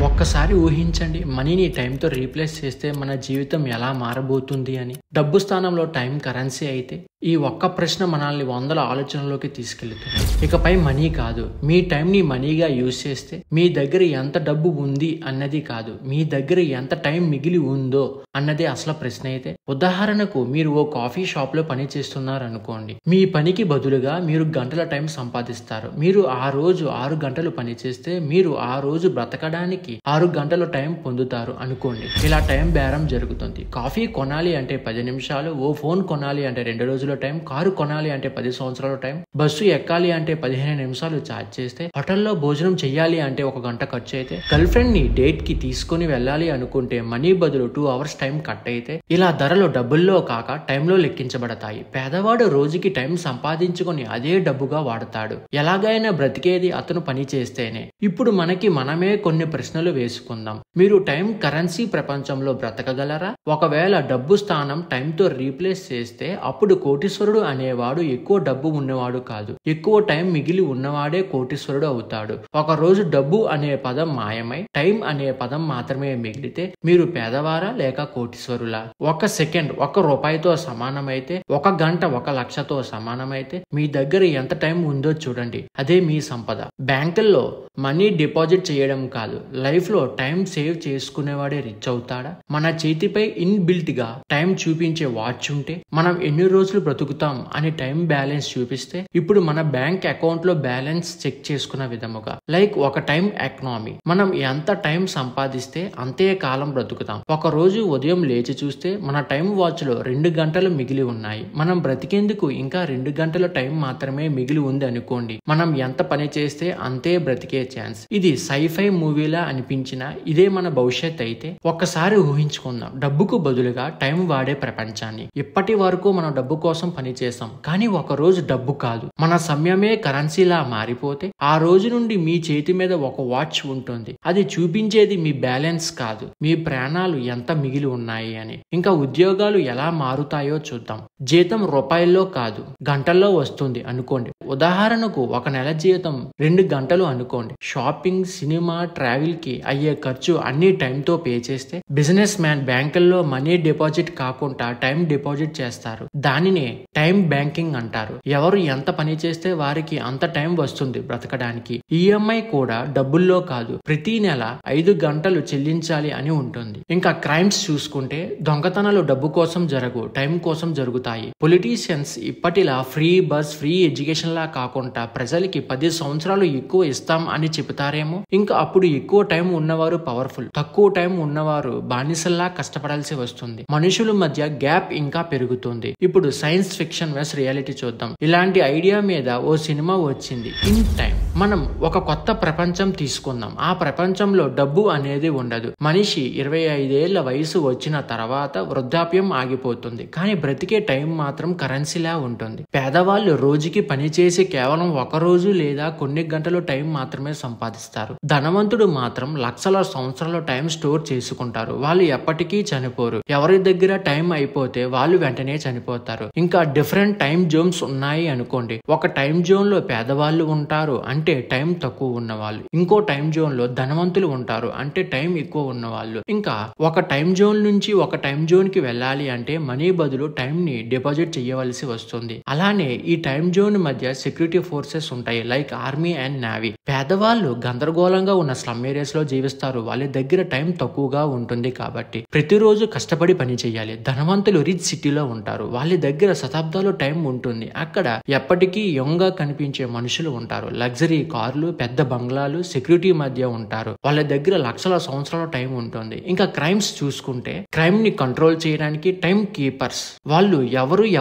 ఒక్కసారి ఊహించండి, మనీని టైంతో రీప్లేస్ చేస్తే మన జీవితం ఎలా మారబోతుంది అని. డబ్బు స్థానంలో టైం కరెన్సీ అయితే ఈ ఒక్క ప్రశ్న మనల్ని వందల ఆలోచనలోకి తీసుకెళ్తుంది. ఇకపై మనీ కాదు, మీ టైంని మనీగా యూజ్ చేస్తే మీ దగ్గర ఎంత డబ్బు ఉంది అన్నది కాదు, మీ దగ్గర ఎంత టైం మిగిలి ఉందో అన్నదే అసలు ప్రశ్న అయితే. ఉదాహరణకు మీరు ఓ కాఫీ షాప్ లో పని చేస్తున్నారు అనుకోండి. మీ పనికి బదులుగా మీరు గంటల టైం సంపాదిస్తారు. మీరు ఆ రోజు 6 గంటలు పని చేస్తే మీరు ఆ రోజు బ్రతకడానికి 6 గంటల టైం పొందుతారు అనుకోండి. ఇలా టైం బేరం జరుగుతుంది. కాఫీ కొనాలి అంటే 10 నిమిషాలు, ఓ ఫోన్ కొనాలి అంటే 2 రోజుల టైం, కారు కొనాలి అంటే 10 సంవత్సరాల టైం, బస్సు ఎక్కాలి అంటే 15 నిమిషాలు ఛార్జ్ చేస్తే, హోటల్లో భోజనం చెయ్యాలి అంటే 1 గంట ఖర్చు అయితే, గర్ల్ ఫ్రెండ్ ని డేట్ కి తీసుకుని వెళ్ళాలి అనుకుంటే మనీ బదులు 2 అవర్స్ టైం కట్ అయితే, ఇలా ధరలు డబ్బుల్లో కాక టైంలో లెక్కించబడతాయి. పేదవాడు రోజుకి టైం సంపాదించుకొని అదే డబ్బుగా వాడతాడు. ఎలాగైనా బ్రతికేది అతను పని చేస్తేనే. ఇప్పుడు మనమే కొన్ని ప్రశ్నలు వేసుకుందాం. మీరు టైం కరెన్సీ ప్రపంచంలో బ్రతకగలరా? ఒకవేళ డబ్బు స్థానం టైంతో రీప్లేస్ చేస్తే అప్పుడు కోటీశ్వరుడు అనేవాడు ఎక్కువ డబ్బు ఉన్నవాడు కాదు, ఎక్కువ టైం మిగిలి ఉన్నవాడే కోటీశ్వరుడు అవుతాడు. ఒక రోజు డబ్బు అనే పదం మాయమై టైం అనే పదం మాత్రమే మిగిలితే మీరు పేదవారా లేక కోటీశ్వరులా? 1 సెకండ్ 1 రూపాయితో సమానమైతే, 1 గంట 1 లక్షతో సమానమైతే మీ దగ్గర ఎంత టైం ఉందో చూడండి. అదే మీ సంపద. బ్యాంకుల్లో మనీ డిపాజిట్ చేయడం కాదు, లైఫ్ లో టైం సేవ్ చేసుకునేవాడే రిచ్ అవుతాడా? మన చేతిపై ఇన్బిల్ట్ గా టైం చూపించే వాచ్ ఉంటే మనం ఎన్ని రోజులు బ్రతుకుతాం అని టైం బ్యాలెన్స్ చూపిస్తే, ఇప్పుడు మన బ్యాంక్ అకౌంట్ లో బ్యాలెన్స్ చెక్ చేసుకున్న విధముగా లైక్ ఒక టైం ఎకనామీ. మనం ఎంత టైం సంపాదిస్తే అంతే కాలం బ్రతుకుతాం. ఒక రోజు ఉదయం లేచి చూస్తే మన టైం వాచ్ లో 2 గంటలు మిగిలి ఉన్నాయి. మనం బ్రతికేందుకు ఇంకా 2 గంటల టైం మాత్రమే మిగిలి ఉంది అనుకోండి. మనం ఎంత పని చేస్తే అంతే బ్రతికే ఛాన్స్. ఇది సైఫై మూవీలా అనిపించినా ఇదే మన భవిష్యత్ అయితే ఒక్కసారి ఊహించుకుందాం. డబ్బుకు బదులుగా టైం వాడే ప్రపంచాన్ని. ఇప్పటి వరకు మనం డబ్బు కోసం పని చేసాం, కానీ ఒక రోజు డబ్బు కాదు, మన సమయమే కరెన్సీలా మారిపోతే ఆ రోజు నుండి మీ చేతి మీద ఒక వాచ్ ఉంటుంది. అది చూపించేది మీ బ్యాలెన్స్ కాదు, మీ ప్రాణాలు ఎంత మిగిలి ఉన్నాయి అని. ఇంకా ఉద్యోగాలు ఎలా మారుతాయో చూద్దాం. జీతం రూపాయల్లో కాదు గంటల్లో వస్తుంది అనుకోండి. ఉదాహరణకు ఒక నెల జీతం 2 గంటలు అనుకోండి. షాపింగ్, సినిమా, ట్రావెల్ కి అయ్యే ఖర్చు అన్ని టైంతో పే చేస్తే, బిజినెస్ మ్యాన్ బ్యాంకుల్లో మనీ డిపాజిట్ కాకుండా టైం డిపాజిట్ చేస్తారు. దానినే టైం బ్యాంకింగ్ అంటారు. ఎవరు ఎంత పని చేస్తే వారికి అంత టైం వస్తుంది బ్రతకడానికి. ఈఎంఐ కూడా డబ్బుల్లో కాదు, ప్రతి నెల 5 గంటలు చెల్లించాలి అని ఉంటుంది. ఇంకా క్రైమ్స్ చూసుకుంటే దొంగతనాలు డబ్బు కోసం జరగవు, టైం కోసం జరుగుతాయి. పొలిటీషియన్స్ ఇప్పటిలా ఫ్రీ బస్, ఫ్రీ ఎడ్యుకేషన్ లా కాకుండా ప్రజలకి 10 సంవత్సరాలు ఎక్కువ ఇస్తాం అని చెబుతారేమో. ఇంకా అప్పుడు ఎక్కువ టైం ఉన్నవారు పవర్ఫుల్, తక్కువ టైం ఉన్నవారు బానిసల్లా కష్టపడాల్సి వస్తుంది. మనుషుల మధ్య గ్యాప్ ఇంకా పెరుగుతుంది. ఇప్పుడు సైన్స్ ఫిక్షన్ వెస్ రియాలిటీ చూద్దాం. ఇలాంటి ఐడియా మీద ఓ సినిమా వచ్చింది, ఇన్ టైం. మనం ఒక కొత్త ప్రపంచం తీసుకుందాం. ఆ ప్రపంచంలో డబ్బు అనేది ఉండదు. మనిషి 25 ఏళ్ల వయసు వచ్చిన తర్వాత వృద్ధాప్యం ఆగిపోతుంది, కానీ బ్రతికే టైం మాత్రం కరెన్సీలా ఉంటుంది. పేదవాళ్ళు రోజుకి పని చేసి కేవలం 1 రోజు లేదా కొన్ని గంటలు టైం మాత్రమే సంపాదిస్తారు. ధనవంతుడు మాత్రం లక్షల సంవత్సరాల టైం స్టోర్ చేసుకుంటారు. వాళ్ళు ఎప్పటికీ చనిపోరు. ఎవరి దగ్గర టైం అయిపోతే వాళ్ళు వెంటనే చనిపోతారు. ఇంకా డిఫరెంట్ టైం జోన్స్ ఉన్నాయి అనుకోండి. ఒక టైం జోన్ లో పేదవాళ్ళు ఉంటారు అంటే టైం తక్కువ ఉన్నవాళ్ళు. ఇంకో టైం జోన్ లో ధనవంతులు ఉంటారు అంటే టైం ఎక్కువ ఉన్నవాళ్ళు. ఇంకా ఒక టైం జోన్ నుంచి ఒక టైం జోన్ కి వెళ్ళాలి అంటే మనీ బదులు టైం ని డిపాజిట్ చేయవలసి వస్తుంది. అలానే ఈ టైం జోన్ మధ్య సెక్యూరిటీ ఫోర్సెస్ ఉంటాయి, లైక్ ఆర్మీ అండ్ నేవీ. పేదవాళ్ళు గందరగోళంగా ఉన్న స్లమ్ ఏరియాస్ లో జీవిస్తారు. వాళ్ళ దగ్గర టైం తక్కువగా ఉంటుంది కాబట్టి ప్రతిరోజు కష్టపడి పని చేయాలి. ధనవంతులు రిచ్ సిటీలో ఉంటారు. వాళ్ళ దగ్గర శతాబ్దాలు టైం ఉంటుంది. అక్కడ ఎప్పటికీ యంగ్ గా కనిపించే మనుషులు ఉంటారు. లగ్జరీ కార్లు, పెద్ద బంగ్లాలు, సెక్యూరిటీ మధ్య ఉంటారు. వాళ్ళ దగ్గర లక్షల సంవత్సరాల టైం ఉంటుంది. ఇంకా క్రైమ్స్ చూసుకుంటే క్రైమ్ ని కంట్రోల్ చేయడానికి టైం కీపర్స్. వాళ్ళు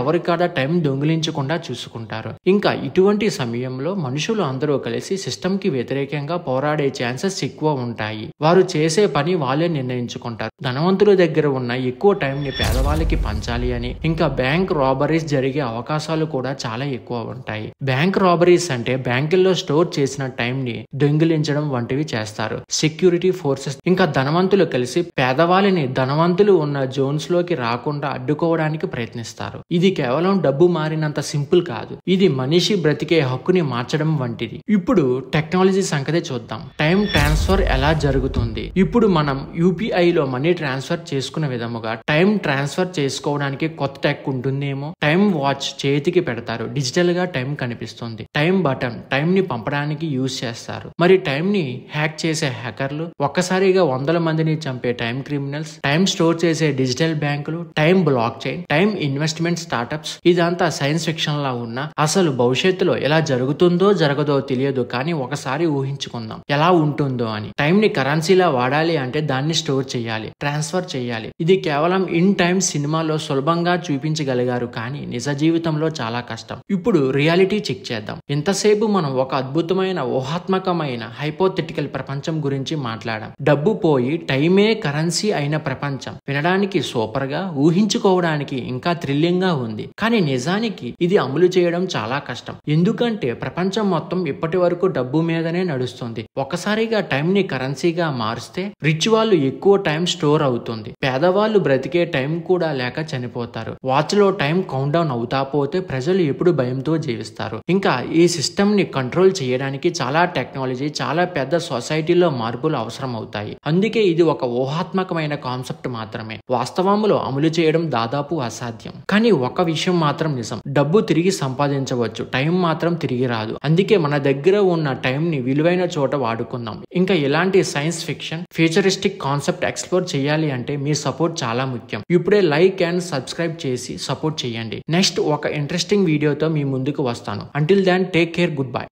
ఎవరి కాడ టైం దొంగిలించకుండా చూసుకుంటారు. ఇంకా ఇటువంటి సమయంలో మనుషులు అందరూ కలిసి సిస్టమ్ కి వ్యతిరేకంగా పోరాడే ఛాన్సెస్ ఎక్కువ ఉంటాయి. వారు చేసే పని వాళ్ళే నిర్ణయించుకుంటారు. ధనవంతుల దగ్గర ఉన్న ఎక్కువ టైం ని పేదవాళ్ళకి పంచాలి అని. ఇంకా బ్యాంక్ రాబరీస్ జరిగే అవకాశాలు కూడా చాలా ఎక్కువ ఉంటాయి. బ్యాంక్ రాబరీస్ అంటే బ్యాంకుల్లో స్టోర్ చేసిన టైం ని దొంగిలించడం వంటివి చేస్తారు సెక్యూరిటీ ఫోర్సెస్. ఇంకా ధనవంతులు కలిసి పేదవాళ్ళని ధనవంతులు ఉన్న జోన్స్ లోకి రాకుండా అడ్డుకోవడానికి ప్రయత్నిస్తారు. ఇది కేవలం డబ్బు మారినంత సింపుల్ కాదు, ఇది మనిషి బ్రతికే హక్కుని మార్చడం వంటిది. ఇప్పుడు టెక్నాలజీ సంగతి చూద్దాం. టైం ట్రాన్స్ఫర్ ఎలా జరుగుతుంది? ఇప్పుడు మనం యూపీఐలో మనీ ట్రాన్స్ఫర్ చేసుకునే విధముగా టైం ట్రాన్స్ఫర్ చేసుకోవడానికి కొత్త టెక్ ఉంటుందేమో. టైం వాచ్ చేతికి పెడతారు, డిజిటల్ గా టైం కనిపిస్తుంది. టైం బటన్ టైం ని పంపడానికి యూజ్ చేస్తారు. మరి టైం ని హ్యాక్ చేసే హ్యాకర్లు, ఒక్కసారిగా 100 మందిని చంపే టైం క్రిమినల్స్, టైం స్టోర్ చేసే డిజిటల్ బ్యాంకులు, time block chain, time investment startups, ఇదంతా సైన్స్ ఫిక్షన్ లా ఉన్న అసలు భవిష్యత్తులో ఎలా జరుగుతుందో జరగదో తెలియదు, కానీ ఒకసారి ఊహించుకుందాం ఎలా ఉంటుందో అని. టైం ని కరెన్సీలా వాడాలి అంటే దాన్ని స్టోర్ చేయాలి, ట్రాన్స్ఫర్ చేయాలి. ఇది కేవలం ఇన్ టైం సినిమాలో సులభంగా చూపించగలిగారు, కానీ నిజ జీవితంలో చాలా కష్టం. ఇప్పుడు రియాలిటీ చెక్ చేద్దాం. ఇంతసేపు మనం ఒక అద్భుతమైన ఊహాత్మకమైన హైపోథెటికల్ ప్రపంచం గురించి మాట్లాడాం. డబ్బు పోయి టైమే కరెన్సీ అయిన ప్రపంచం వినడానికి సూపర్ గా, ఊహించుకోవడానికి ఇంకా థ్రిల్లింగ్ గా ఉంది. కానీ నిజానికి ఇది అమలు చేయడం చాలా కష్టం. ఎందుకంటే ప్రపంచం మొత్తం ఇప్పటి వరకు డబ్బు మీదనే నడుస్తుంది. ఒకసారిగా టైం ని కరెన్సీగా మారిస్తే రిచ్ వాళ్ళు ఎక్కువ టైం స్టోర్ అవుతుంది, పేదవాళ్ళు బ్రతికే టైం కూడా లేక చనిపోతారు. వాచ్ లో టైం కౌంట్ డౌన్ అవుతా పోతే ప్రజలు ఎప్పుడు భయంతో జీవిస్తారు. ఇంకా ఈ సిస్టమ్ ని కంట్రోల్ చేయడానికి చాలా టెక్నాలజీ, చాలా పెద్ద సొసైటీలో మార్పులు అవసరం అవుతాయి. అందుకే ఇది ఒక ఊహాత్మకమైన కాన్సెప్ట్ మాత్రమే. వాస్తవంలో అమలు చేయడం దాదాపు అసాధ్యం. కానీ ఒక విషయం మాత్రం నిజం, డబ్బు తిరిగి సంపాదించవచ్చు, టైం మాత్రం తిరిగి రాదు. అందుకే మన దగ్గర ఉన్న టైం ని విలువైన చోట వాడుకుందాం. ఇంకా ఇలాంటి science fiction, futuristic concept explore చేయాలి అంటే మీ సపోర్ట్ చాలా ముఖ్యం. ఇప్పుడే లైక్ అండ్ సబ్స్క్రైబ్ చేసి సపోర్ట్ చేయండి. నెక్స్ట్ ఒక ఇంట్రెస్టింగ్ వీడియోతో మీ ముందుకు వస్తాను. Until then take care, good by.